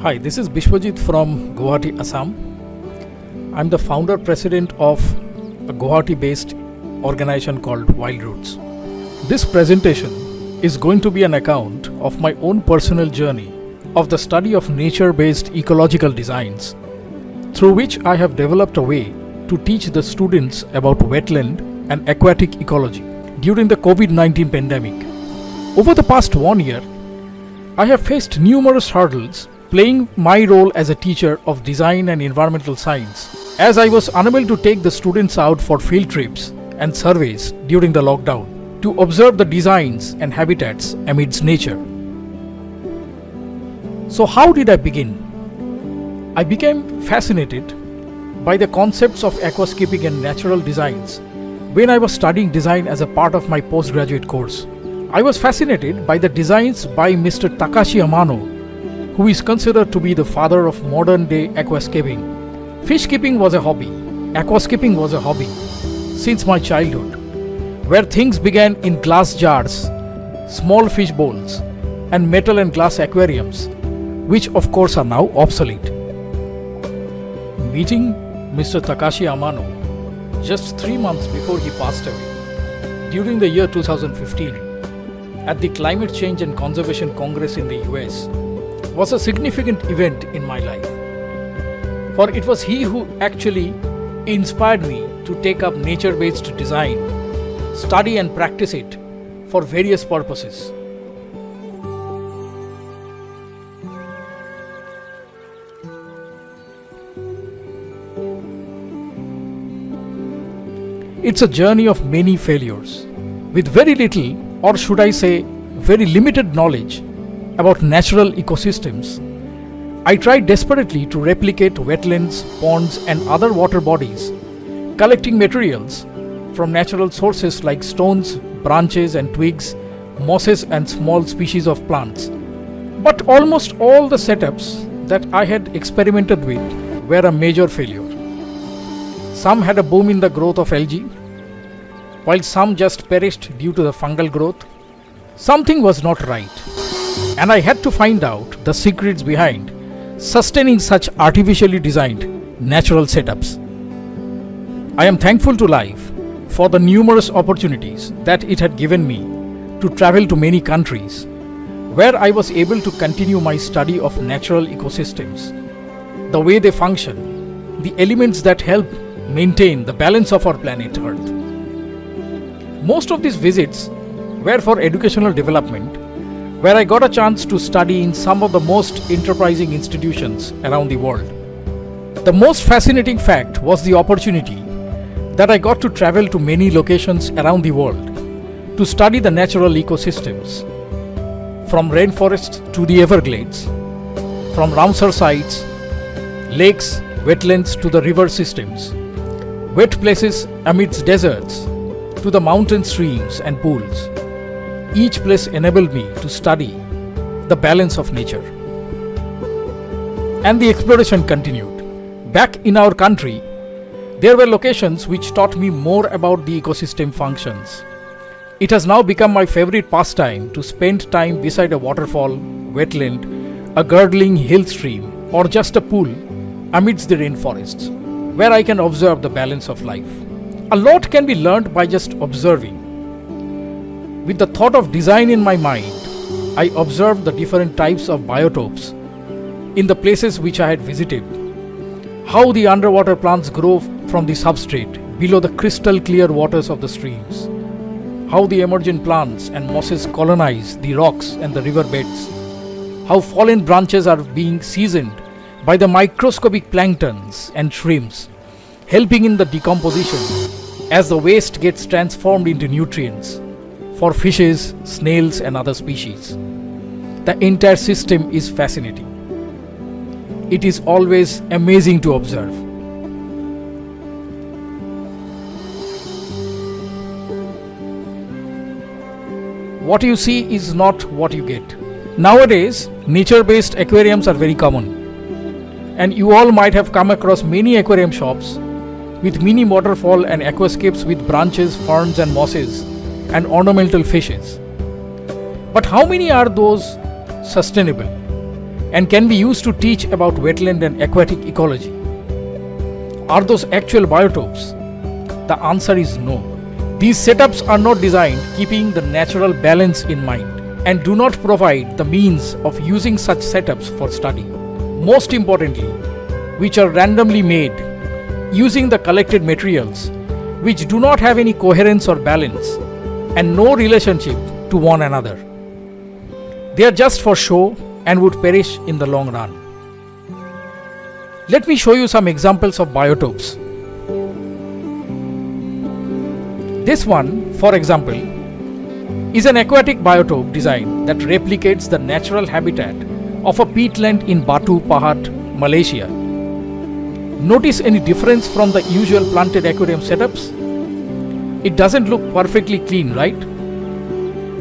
Hi, this is Bishwajit from Guwahati, Assam. I'm the founder president of a Guwahati based organization called Wild Roots. This presentation is going to be an account of my own personal journey of the study of nature based ecological designs, through which I have developed a way to teach the students about wetland and aquatic ecology during the COVID-19 pandemic. Over the past 1 year, I have faced numerous hurdles playing my role as a teacher of design and environmental science, as I was unable to take the students out for field trips and surveys during the lockdown to observe the designs and habitats amidst nature. So how did I begin? I became fascinated by the concepts of aquascaping and natural designs when I was studying design as a part of my postgraduate course. I was fascinated by the designs by Mr. Takashi Amano, who is considered to be the father of modern day aquascaping. Fish keeping was a hobby, aquascaping was a hobby since my childhood, where things began in glass jars, small fish bowls, and metal and glass aquariums, which of course are now obsolete. Meeting Mr. Takashi Amano just 3 months before he passed away, during the year 2015, at the Climate Change and Conservation Congress in the US, was a significant event in my life. For it was he who actually inspired me to take up nature-based design, study and practice it for various purposes. It's a journey of many failures, with very little, or should I say, very limited knowledge about natural ecosystems. I tried desperately to replicate wetlands, ponds, and other water bodies, collecting materials from natural sources like stones, branches and twigs, mosses, and small species of plants. But almost all the setups that I had experimented with were a major failure. Some had a boom in the growth of algae, while some just perished due to the fungal growth. Something was not right, and I had to find out the secrets behind sustaining such artificially designed natural setups. I am thankful to life for the numerous opportunities that it had given me to travel to many countries, where I was able to continue my study of natural ecosystems, the way they function, the elements that help maintain the balance of our planet Earth. Most of these visits were for educational development, where I got a chance to study in some of the most enterprising institutions around the world. The most fascinating fact was the opportunity that I got to travel to many locations around the world to study the natural ecosystems, from rainforests to the Everglades, from Ramsar sites, lakes, wetlands to the river systems, wet places amidst deserts to the mountain streams and pools. Each place enabled me to study the balance of nature. And the exploration continued. Back in our country, there were locations which taught me more about the ecosystem functions. It has now become my favorite pastime to spend time beside a waterfall, wetland, a gurgling hill stream, or just a pool amidst the rainforests, where I can observe the balance of life. A lot can be learned by just observing. With the thought of design in my mind, I observed the different types of biotopes in the places which I had visited, how the underwater plants grow from the substrate below the crystal clear waters of the streams, how the emergent plants and mosses colonize the rocks and the river beds, how fallen branches are being seasoned by the microscopic planktons and shrimps, helping in the decomposition as the waste gets transformed into nutrients for fishes, snails, and other species. The entire system is fascinating. It is always amazing to observe. What you see is not what you get. Nowadays, nature-based aquariums are very common, and you all might have come across many aquarium shops with mini waterfall and aquascapes with branches, ferns, and mosses, and ornamental fishes. But how many are those sustainable? and can be used to teach about wetland and aquatic ecology. Are those actual biotopes? The answer is no. These setups are not designed keeping the natural balance in mind and do not provide the means of using such setups for study. Most importantly, which are randomly made using the collected materials which do not have any coherence or balance and no relationship to one another. They are just for show and would perish in the long run. Let me show you some examples of biotopes. This one, for example, is an aquatic biotope design that replicates the natural habitat of a peatland in Batu Pahat, Malaysia. Notice any difference from the usual planted aquarium setups? It doesn't look perfectly clean, right?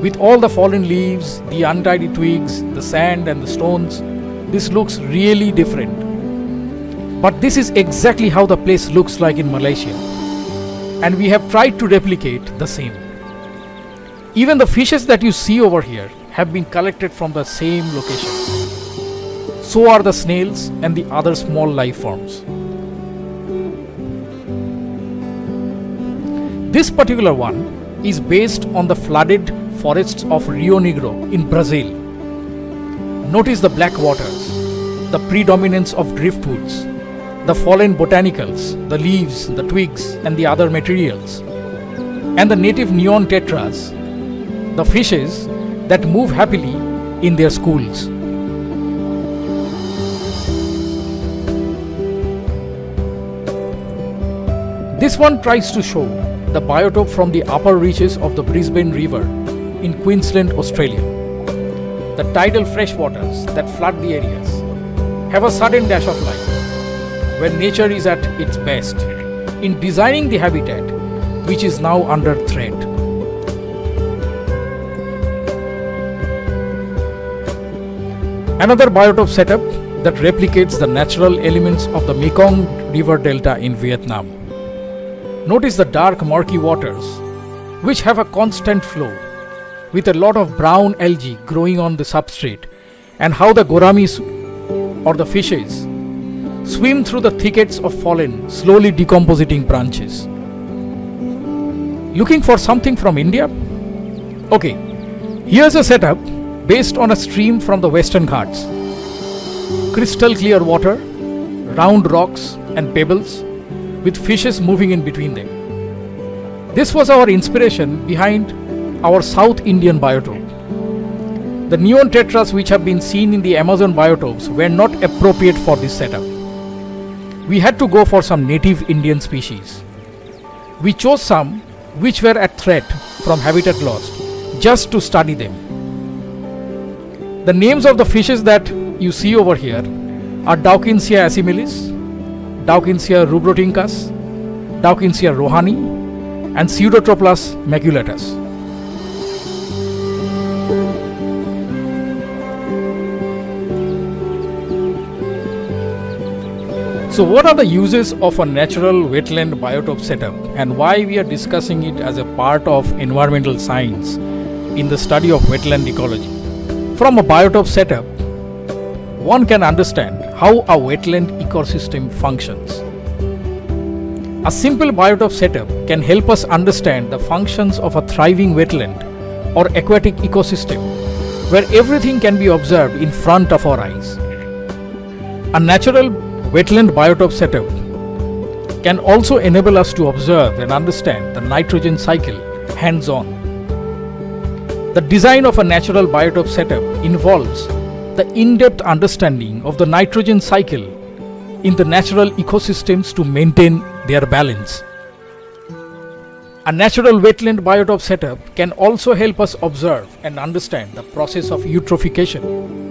With all the fallen leaves, the untidy twigs, the sand and the stones, this looks really different. But this is exactly how the place looks like in Malaysia, and we have tried to replicate the same. Even the fishes that you see over here have been collected from the same location. So are the snails and the other small life forms. This particular one is based on the flooded forests of Rio Negro in Brazil. Notice the black waters, the predominance of driftwoods, the fallen botanicals, the leaves, the twigs and the other materials, and the native neon tetras, the fishes that move happily in their schools. This one tries to show the biotope from the upper reaches of the Brisbane River in Queensland, Australia. The tidal freshwaters that flood the areas have a sudden dash of life when nature is at its best in designing the habitat which is now under threat. Another biotope setup that replicates the natural elements of the Mekong River Delta in Vietnam. Notice the dark murky waters which have a constant flow with a lot of brown algae growing on the substrate, and how the gouramis or the fishes swim through the thickets of fallen, slowly decomposing branches. Looking for something from India? Okay, here's a setup based on a stream from the Western Ghats. Crystal clear water, round rocks and pebbles with fishes moving in between them. This was our inspiration behind our South Indian biotope. The neon tetras which have been seen in the Amazon biotopes were not appropriate for this setup. We had to go for some native Indian species. We chose some which were at threat from habitat loss just to study them. The names of the fishes that you see over here are Daukinsia assimilis, Daukinsia rubrotincus, Daukinsia rohani and Pseudotroplus maculatus. So what are the uses of a natural wetland biotope setup and why we are discussing it as a part of environmental science in the study of wetland ecology? From a biotope setup, one can understand how a wetland ecosystem functions. A simple biotope setup can help us understand the functions of a thriving wetland or aquatic ecosystem where everything can be observed in front of our eyes. A natural wetland biotope setup can also enable us to observe and understand the nitrogen cycle hands-on. The design of a natural biotope setup involves the in-depth understanding of the nitrogen cycle in the natural ecosystems to maintain their balance. A natural wetland biotope setup can also help us observe and understand the process of eutrophication.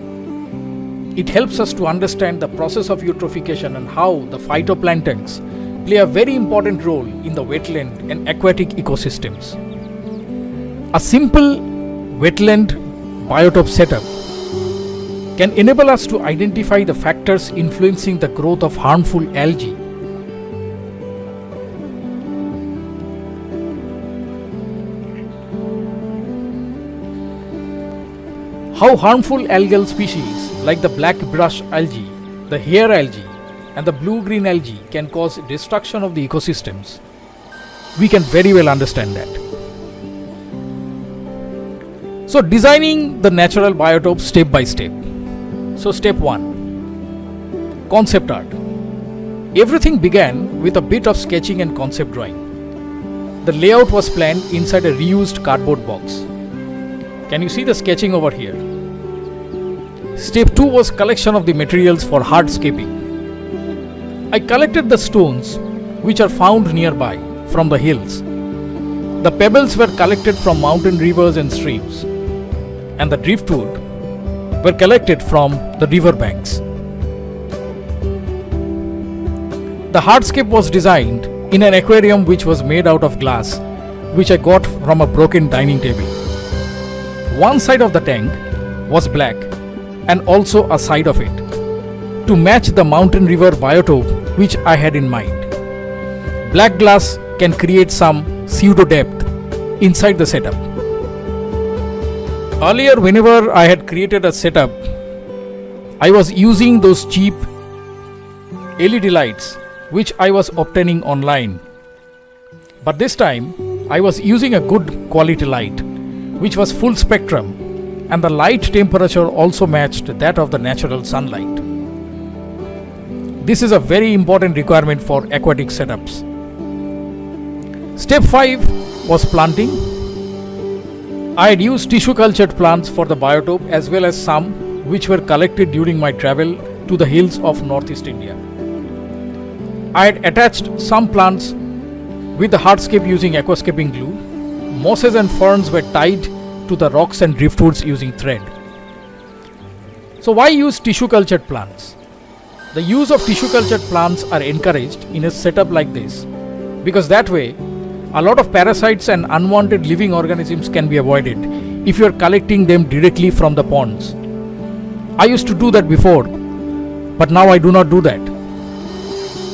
It helps us to understand the process of eutrophication and how the phytoplanktons play a very important role in the wetland and aquatic ecosystems. A simple wetland biotope setup can enable us to identify the factors influencing the growth of harmful algae. how harmful algal species like the black brush algae, the hair algae, and the blue-green algae can cause destruction of the ecosystems. We can very well understand that. So, designing the natural biotope step by step. So, step 1, concept art. Everything began with a bit of sketching and concept drawing. The layout was planned inside a reused cardboard box. Can you see the sketching over here? Step 2 was collection of the materials for hardscaping. I collected the stones which are found nearby from the hills. The pebbles were collected from mountain rivers and streams, and the driftwood were collected from the river banks. The hardscape was designed in an aquarium which was made out of glass, which I got from a broken dining table. One side of the tank was black and also a side of it, to match the mountain river biotope which I had in mind. Black glass can create some pseudo depth inside the setup. Earlier, whenever I had created a setup, I was using those cheap LED lights which I was obtaining online. But this time, I was using a good quality light which was full spectrum, and the light temperature also matched that of the natural sunlight. This is a very important requirement for aquatic setups. Step 5 was planting. I had used tissue cultured plants for the biotope as well as some which were collected during my travel to the hills of Northeast India. I had attached some plants with the hardscape using aquascaping glue. Mosses and ferns were tied to the rocks and driftwoods using thread. So why use tissue cultured plants? The use of tissue cultured plants are encouraged in a setup like this because that way a lot of parasites and unwanted living organisms can be avoided if you are collecting them directly from the ponds. I used to do that before, but now I do not do that.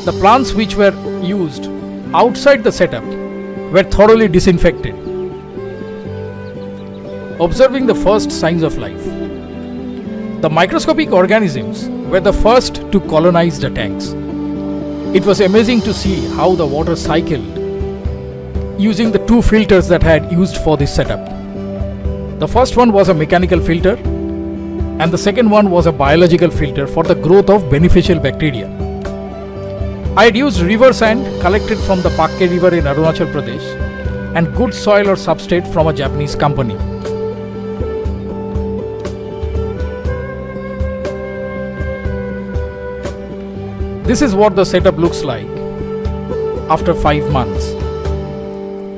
The plants which were used outside the setup were thoroughly disinfected. Observing the first signs of life. The microscopic organisms were the first to colonize the tanks. It was amazing to see how the water cycled using the two filters that I had used for this setup. The first one was a mechanical filter and the second one was a biological filter for the growth of beneficial bacteria. I had used river sand collected from the Pakke river in Arunachal Pradesh and good soil or substrate from a Japanese company. This is what the setup looks like after 5 months.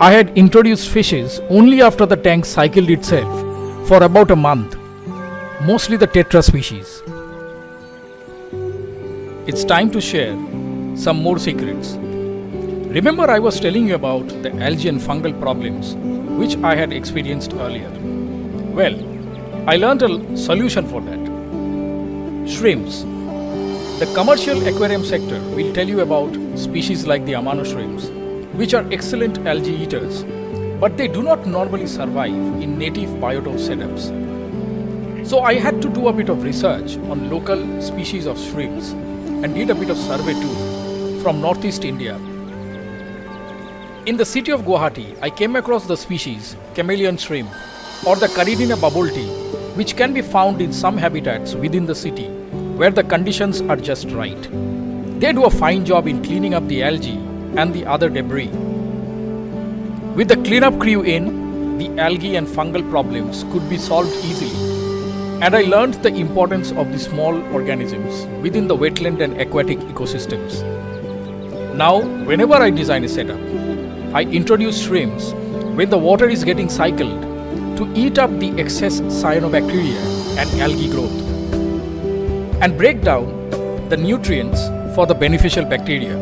I had introduced fishes only after the tank cycled itself for about a month, mostly the tetra species. It's time to share some more secrets. Remember, I was telling you about the algae and fungal problems which I had experienced earlier. Well, I learned a solution for that. Shrimps. The commercial aquarium sector will tell you about species like the Amano shrimps, which are excellent algae eaters, but they do not normally survive in native biotope setups. So I had to do a bit of research on local species of shrimps and did a bit of survey too from Northeast India. In the city of Guwahati, I came across the species chameleon shrimp or the Caridina bubble-tea, which can be found in some habitats within the city where the conditions are just right. They do a fine job in cleaning up the algae and the other debris. With the cleanup crew in, the algae and fungal problems could be solved easily. And I learned the importance of the small organisms within the wetland and aquatic ecosystems. Now, whenever I design a setup, I introduce shrimps when the water is getting cycled to eat up the excess cyanobacteria and algae growth and break down the nutrients for the beneficial bacteria.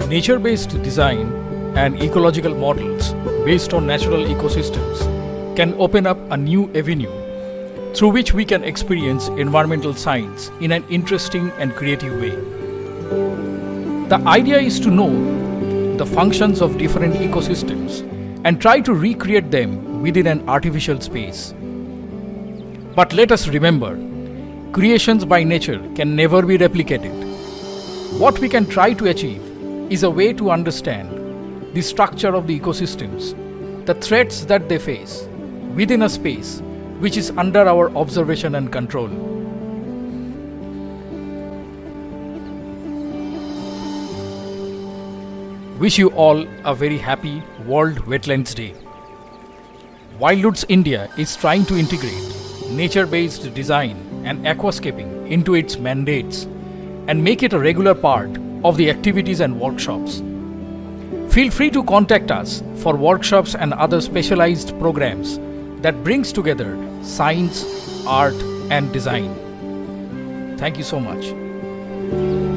Nature-based design and ecological models based on natural ecosystems can open up a new avenue through which we can experience environmental science in an interesting and creative way. The idea is to know the functions of different ecosystems and try to recreate them within an artificial space. But let us remember, creations by nature can never be replicated. What we can try to achieve is a way to understand the structure of the ecosystems, the threats that they face within a space which is under our observation and control. Wish you all a very happy World Wetlands Day. Wildwoods India is trying to integrate nature-based design and aquascaping into its mandates and make it a regular part of the activities and workshops. Feel free to contact us for workshops and other specialized programs that brings together science, art and design. Thank you so much.